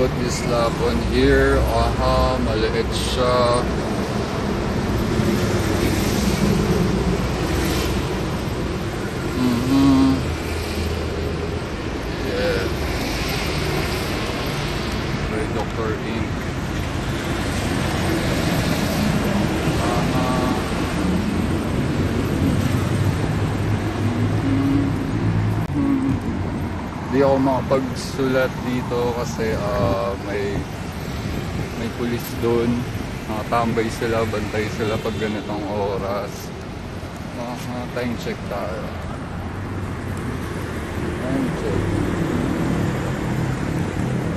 put this lap on here. Aha, maliit siya. Yeah. By Dr. Ink. Di ako makapagsulat dito kasi may pulis doon. Nakatambay sila, bantay sila pag ganitong oras. Time check tayo. Time check.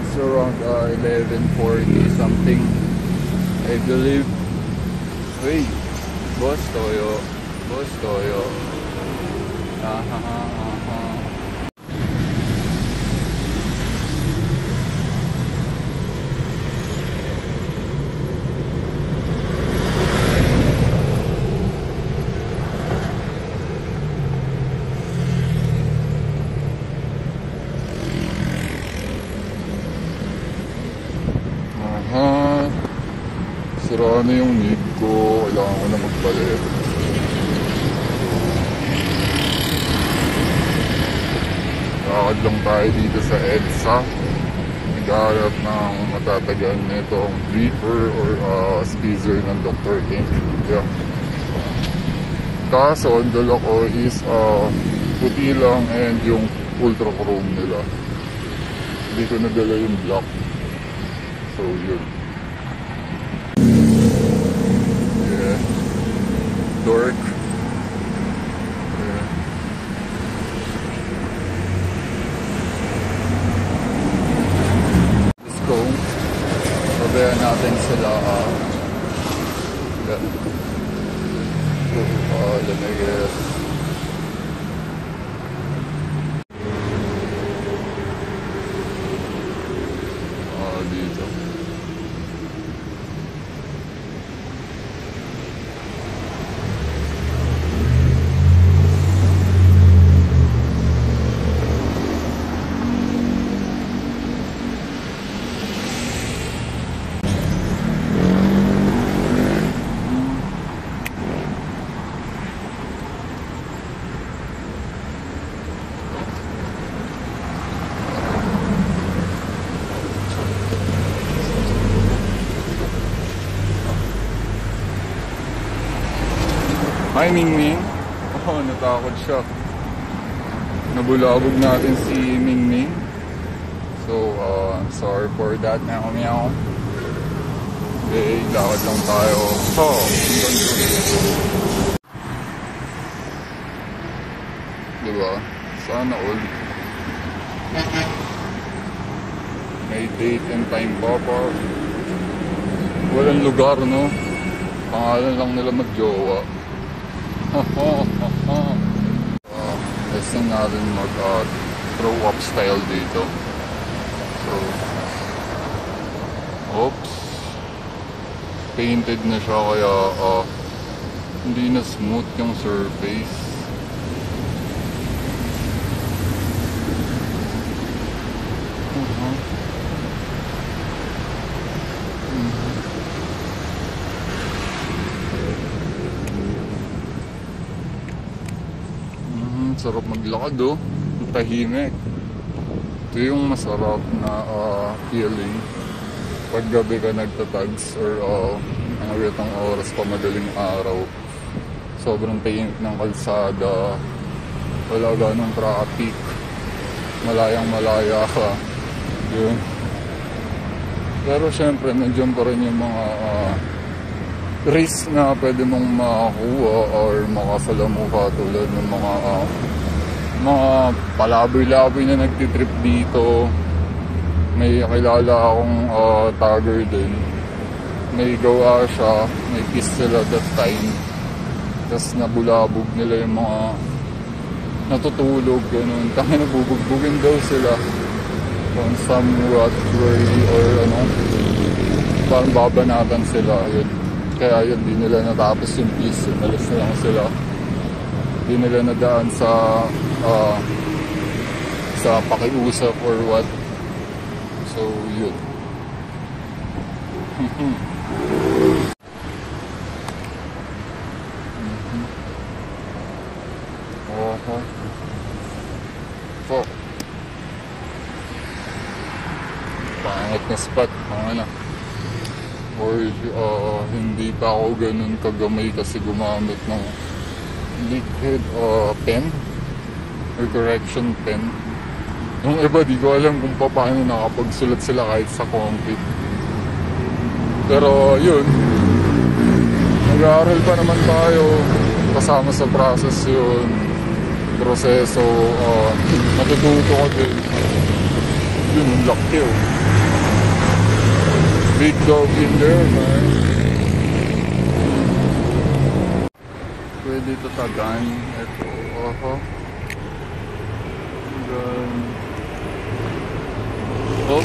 It's around 11:40 something, I believe. Wait, Boss Toyo. Boss Toyo. Sira na yung need ko. Kailangan ko na magpalit. Lakad lang tayo dito sa EDSA. Naghahanap ng matatagan nitong beeper or squeezer ng Dr. Ink. Yeah. Kaso, ang dala ko is puti lang and yung ultra chrome nila. Hindi ko nadala yung black. So, yun. Dork. Yeah. Let's go. Sabayan natin sila. Lamigis. Dito. Hi, Mingming. Oh, natakot siya. Nabulabog natin si Mingming. So, sorry for that. Meow, meow. Okay, lakad lang tayo. Diba? Sana all. May date and time pa. Walang lugar, no? Pangalan lang nila mag-jowa. Gusto natin mag-throw up style dito. So, oops. Painted na siya kaya hindi na smooth yung surface. Sarap maglakad, oh. Tahimik. Ito yung masarap na feeling pag gabi ka nagtatags or nangaritang oras pa madaling araw. Sobrang tahimik ng kalsada, wala ganong traffic, malayang malaya ka. Yun. Pero syempre nandiyan pa rin yung mga risk na pwede mong makakuha or makasalamuha tulad ng mga palaboy-laboy na nagtitrip dito. May kilala akong tagger din. May gawa siya, may kiss sila that time. Tapos nabulabog nila yung mga natutulog, ganun. Kaya nabubugbugin daw sila on somewhat worry or ano, parang babanatan sila. Yun. Kaya yun, di nila natapos yung piece. Nalis na lang sila. Di nila nadaan sa pakiusap or what. So, yun. Oho. Po. Pangit na spot. Ano? Or hindi pa ako ganun kagamay kasi gumamit ng liquid pen or correction pen. Yung iba, di ko alam kung paano nakapagsulat sila kahit sa concrete. Pero yun, nag-aaral pa naman tayo, kasama sa process yun, proseso, natututo ko din. Yun, yung laki oh. Big dog in there, man. Pwede ito tagan. Ito, oho. Tagan. Oh.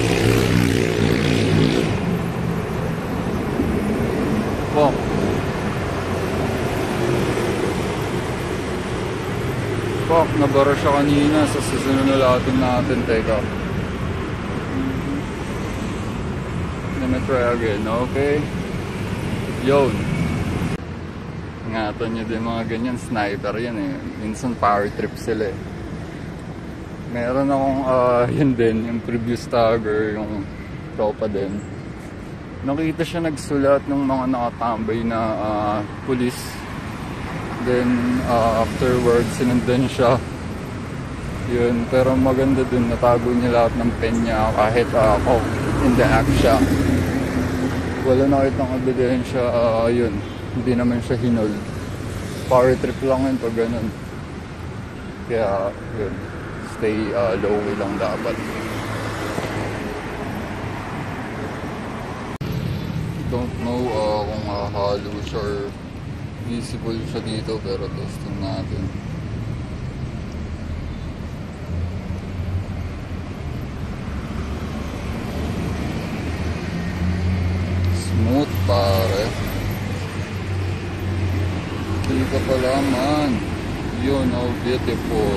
Oh. Fuck, nabara siya kanina sa susunod na natin. Teka. Let me try again, okay? Yun. Ingatan nyo din mga ganyan, sniper yan eh. Minsan power trip sila eh. Meron akong yun din, yung previous tagger, yung tropa din. Nakita siya nagsulat ng mga nakatambay na pulis. Then afterwards, sinundan siya. Yun, pero maganda din, natago niya lahat ng pen niya kahit in the act siya. Wala nakitang ebidensya, yun, hindi naman siya hinol. Power trip lang yun pag ganun. Kaya, yun, stay low lang dapat. Don't know kung halo siya or visible siya dito, pero testing natin. Smooth pare. Dito pala man. Yun, how beautiful.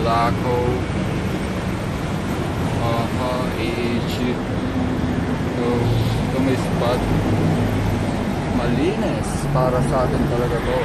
Laco, AH. So, ito may spot. Malinis. Para sa atin talaga to.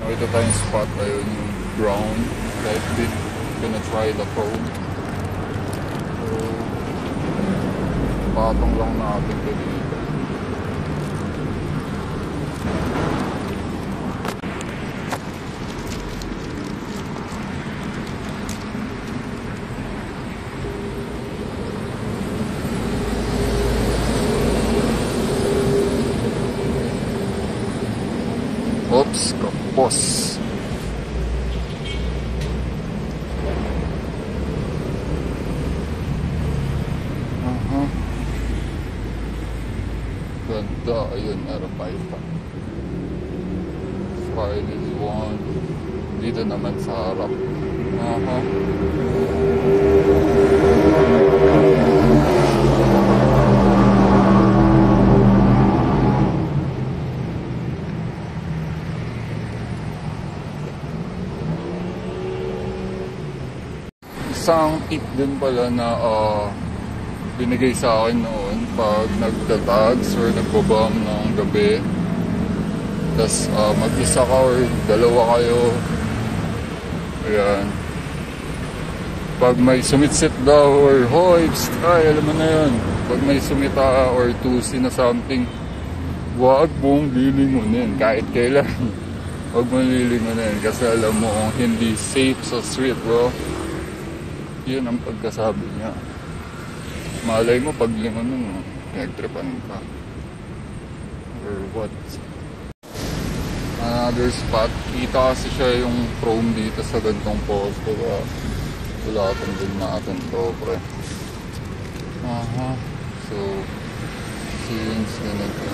Ito tayong spot, ayun yung brown type bit. Gonna try the chrome. So, patong lang natin ito dito. Oops, kapos. Ganda, ayun, meron pa ito. File is one. Dito naman sa harap. Isang tip din pala na binigay sa akin noon pag nagtatags or nagbabang ng gabi. Tas mag-isa ka or dalawa kayo. Ayan. Pag may sumitsit daw or hoy, pst, ay alam mo na yun. Pag may sumita or tusi na something, wag mong lilingunin kahit kailan. Wag mong lilingunin kasi alam mo kung hindi safe sa street, bro. Yun ang pagkasabi niya. Malay mo pag lingunin mo, pinagtripan ka. Or what? Another spot. Kita kasi siya yung chrome dito sa gantong post. Kaya sulatan din natin to, pre. Aha. So, since ganito.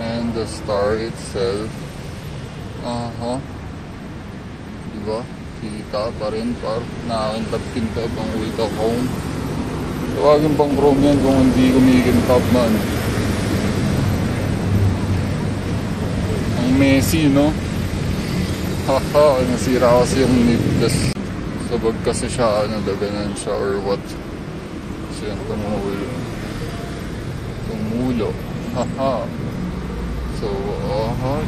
And the star itself. Aha. Diba? Kita pa rin par nakakintap-kintab ang ultra cone. Tawagin pang chrome yan kung hindi kumikintab man. Ang messy, no? Haha, nasira kasi yung nibdas. Sabag kasi siya, nadaganan siya or what. Kasi yan, tumulo. Tumulo. Haha. So,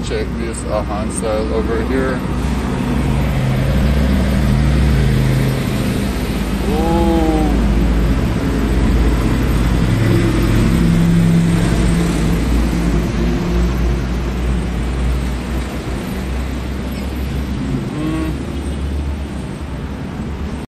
check this hand style over here. Oh.